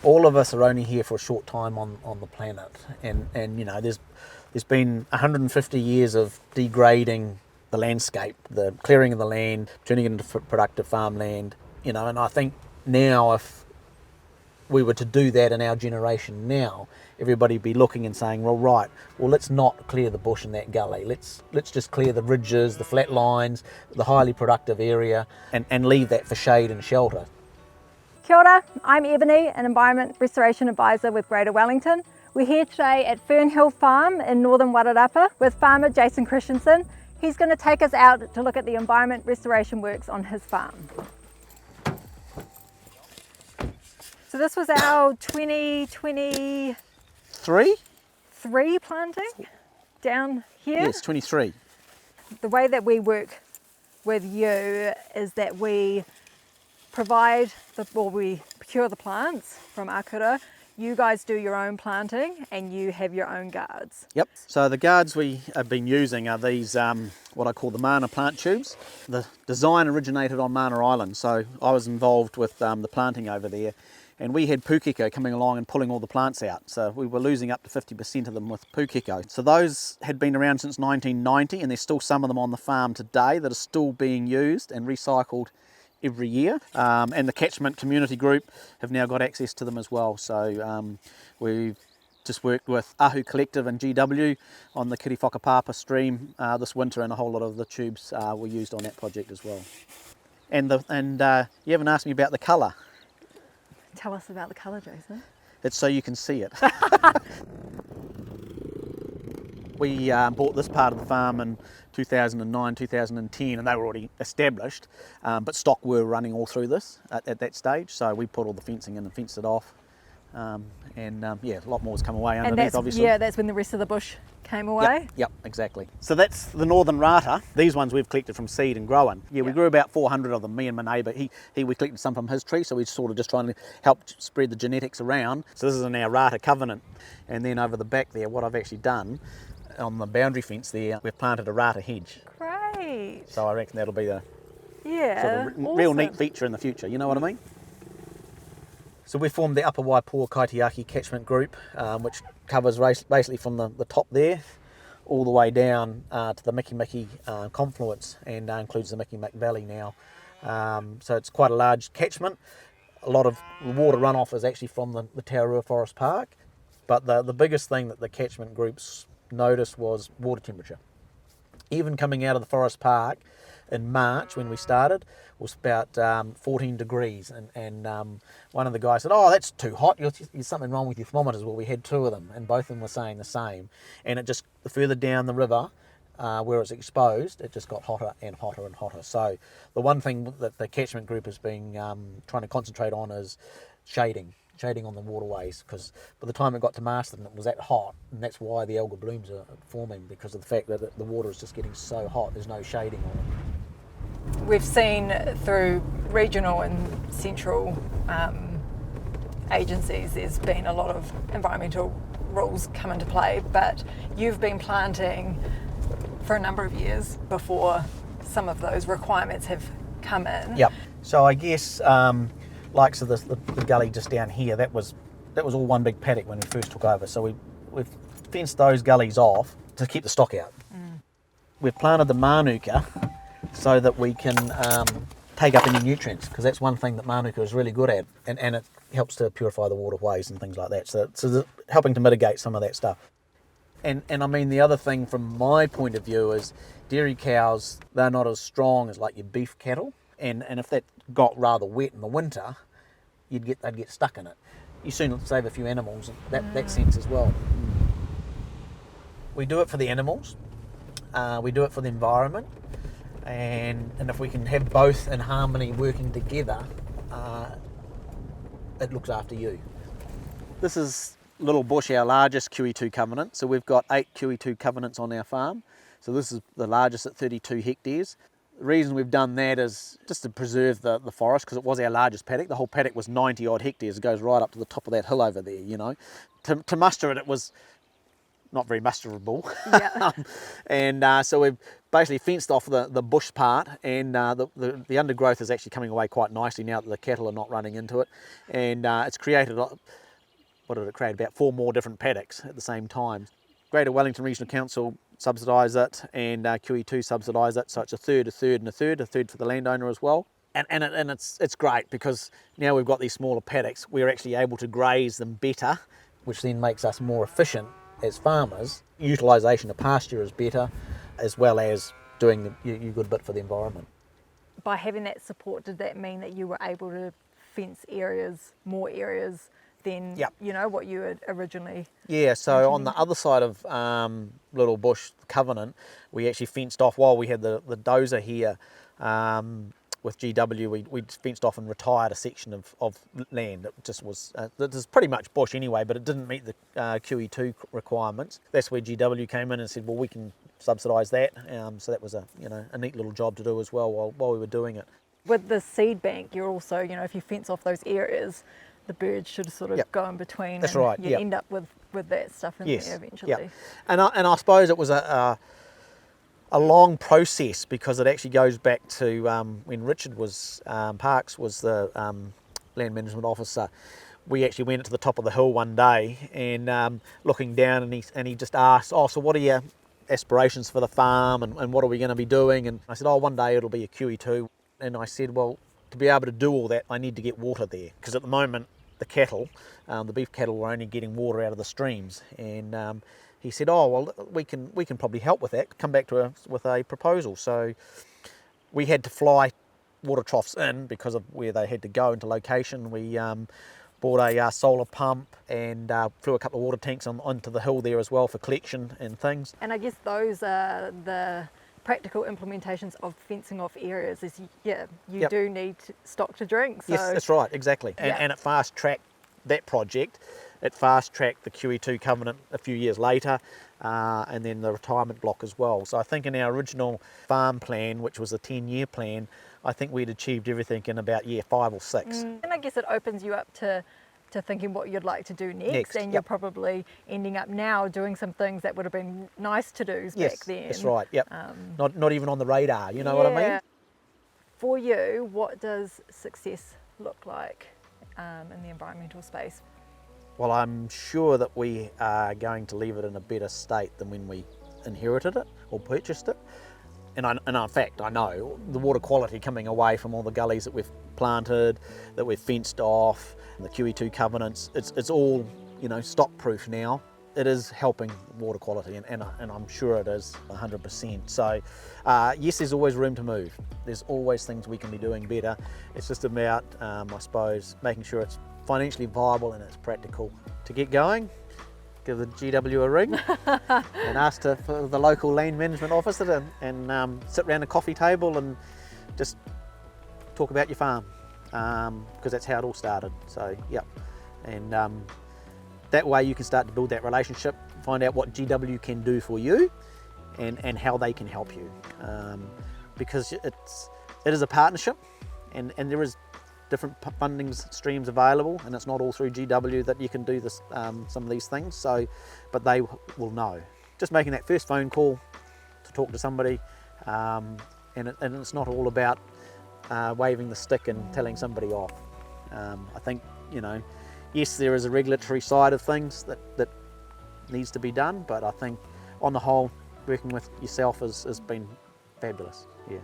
all of us are only here for a short time on the planet, and you know, there's been 150 years of degrading the landscape, the clearing of the land, turning it into productive farmland, you know, and I think now if we were to do that in our generation now, everybody would be looking and saying, well, right, well, let's not clear the bush in that gully. Let's just clear the ridges, the flat lines, the highly productive area, and leave that for shade and shelter. Kia ora, I'm Ebony, an Environment Restoration Advisor with Greater Wellington. We're here today at Fernhill Farm in northern Wairarapa with farmer Jason Christensen. He's going to take us out to look at the environment restoration works on his farm. So this was our 2023 planting down here? Yes, 23. The way that we work with you is that we we procure the plants from Akura. You guys do your own planting and you have your own guards. Yep, so the guards we have been using are these, what I call the Mana plant tubes. The design originated on Mana Island, so I was involved with the planting over there. And we had pūkeko coming along and pulling all the plants out. So we were losing up to 50% of them with pūkeko. So those had been around since 1990, and there's still some of them on the farm today that are still being used and recycled every year. And the catchment community group have now got access to them as well. So we've just worked with Ahu Collective and GW on the Kiriwhakapapa stream this winter, and a whole lot of the tubes were used on that project as well. And you haven't asked me about the colour. Tell us about the colour, Jason. It's so you can see it. We bought this part of the farm in 2009, 2010, and they were already established, but stock were running all through this at that stage, so we put all the fencing in and fenced it off. Yeah, a lot more has come away underneath, obviously. Yeah, that's when the rest of the bush came away? Yep, exactly. So that's the northern rata. These ones we've collected from seed and growing. Yeah, we grew about 400 of them, me and my neighbour. We collected some from his tree, so we're sort of just trying to help spread the genetics around. So this is in our rata covenant. And then over the back there, what I've actually done, on the boundary fence there, we've planted a rata hedge. Great. So I reckon that'll be the awesome. real neat feature in the future, you know what I mean? So we formed the Upper Waipoua Kaitiaki catchment group, which covers basically from the top there all the way down to the Miki confluence, and includes the Miki Valley now. So it's quite a large catchment. A lot of water runoff is actually from the Taurua Forest Park, but the biggest thing that the catchment groups noticed was water temperature. Even coming out of the forest park in March when we started was about 14 degrees, and one of the guys said, "Oh, that's too hot, there's something wrong with your thermometers." Well, we had two of them and both of them were saying the same, and it just, the further down the river where it's exposed, it just got hotter and hotter and hotter. So the one thing that the catchment group has been trying to concentrate on is shading on the waterways, because by the time it got to Marston it was that hot, and that's why the algal blooms are forming, because of the fact that the water is just getting so hot, there's no shading on it. We've seen through regional and central agencies there's been a lot of environmental rules come into play, but you've been planting for a number of years before some of those requirements have come in. Yep. So I guess like so the gully just down here, that was all one big paddock when we first took over. So we've fenced those gullies off to keep the stock out. We've planted the manuka so that we can take up any nutrients, because that's one thing that manuka is really good at, and it helps to purify the waterways and things like that. So helping to mitigate some of that stuff. And I mean, the other thing from my point of view is dairy cows, they're not as strong as like your beef cattle, and if that got rather wet in the winter, they'd get stuck in it. You soon save a few animals in that sense as well. We do it for the animals, we do it for the environment, and if we can have both in harmony working together, it looks after you. This is Little Bush, our largest QE2 covenant. So we've got 8 QE2 covenants on our farm. So this is the largest at 32 hectares. The reason we've done that is just to preserve the forest, because it was our largest paddock. The whole paddock was 90 odd hectares. It goes right up to the top of that hill over there, you know. To muster it, it was not very musterable. Yeah. And so we've basically fenced off the bush part, and the undergrowth is actually coming away quite nicely now that the cattle are not running into it, and it's created, what did it create, about 4 more different paddocks at the same time. Greater Wellington Regional Council subsidise it, and QE2 subsidise it, so it's a third for the landowner as well. And it's great because now we've got these smaller paddocks, we're actually able to graze them better, which then makes us more efficient as farmers. Utilisation of pasture is better, as well as doing a good bit for the environment. By having that support, did that mean that you were able to fence areas, more areas than you know what you had originally? Yeah, so on the other side of Little Bush Covenant, we actually fenced off while we had the dozer here. With GW, we fenced off and retired a section of land. It just was, it was pretty much bush anyway, but it didn't meet the QE2 requirements. That's where GW came in and said, well, we can subsidise that. So that was a neat little job to do as well while we were doing it. With the seed bank, you're also, if you fence off those areas, the birds should sort of go in between. That's and right. You end up with that stuff in there eventually. Yeah. And I suppose it was a long process, because it actually goes back to when Richard was Parks was the land management officer. We actually went to the top of the hill one day and looking down, and he just asked, so what are your aspirations for the farm, and what are we going to be doing? And I said, one day it'll be a QE2. And I said, well, to be able to do all that, I need to get water there, because at the moment the cattle, the beef cattle, were only getting water out of the streams. And he said, well, we can probably help with that. Come back to with a proposal. So we had to fly water troughs in because of where they had to go into location. We bought a solar pump and flew a couple of water tanks onto the hill there as well for collection and things. And I guess those are the practical implementations of fencing off areas. Is you do need stock to drink. So. Yes, that's right, exactly. And it fast-tracked that project. It fast-tracked the QE2 covenant a few years later, and then the retirement block as well. So I think in our original farm plan, which was a 10-year plan, I think we'd achieved everything in about year 5 or 6. And I guess it opens you up to thinking what you'd like to do next. And you're probably ending up now doing some things that would have been nice to do back then. That's right, not even on the radar, you know what I mean? For you, what does success look like in the environmental space? Well, I'm sure that we are going to leave it in a better state than when we inherited it or purchased it. And in fact, I know the water quality coming away from all the gullies that we've planted, that we've fenced off, the QE2 covenants, it's all, stock proof now. It is helping water quality, and I'm sure it is 100%. So yes, there's always room to move. There's always things we can be doing better. It's just about, I suppose, making sure it's financially viable and it's practical to get going. Give the GW a ring and ask for the local land management officer and sit around a coffee table and just talk about your farm, because that's how it all started. So and that way you can start to build that relationship, find out what GW can do for you and how they can help you, because it is a partnership, and there is different funding streams available, and it's not all through GW that you can do this, some of these things. So, but they will know. Just making that first phone call to talk to somebody, and it's not all about waving the stick and telling somebody off. I think, yes, there is a regulatory side of things that needs to be done, but I think on the whole, working with yourself has been fabulous. Yeah.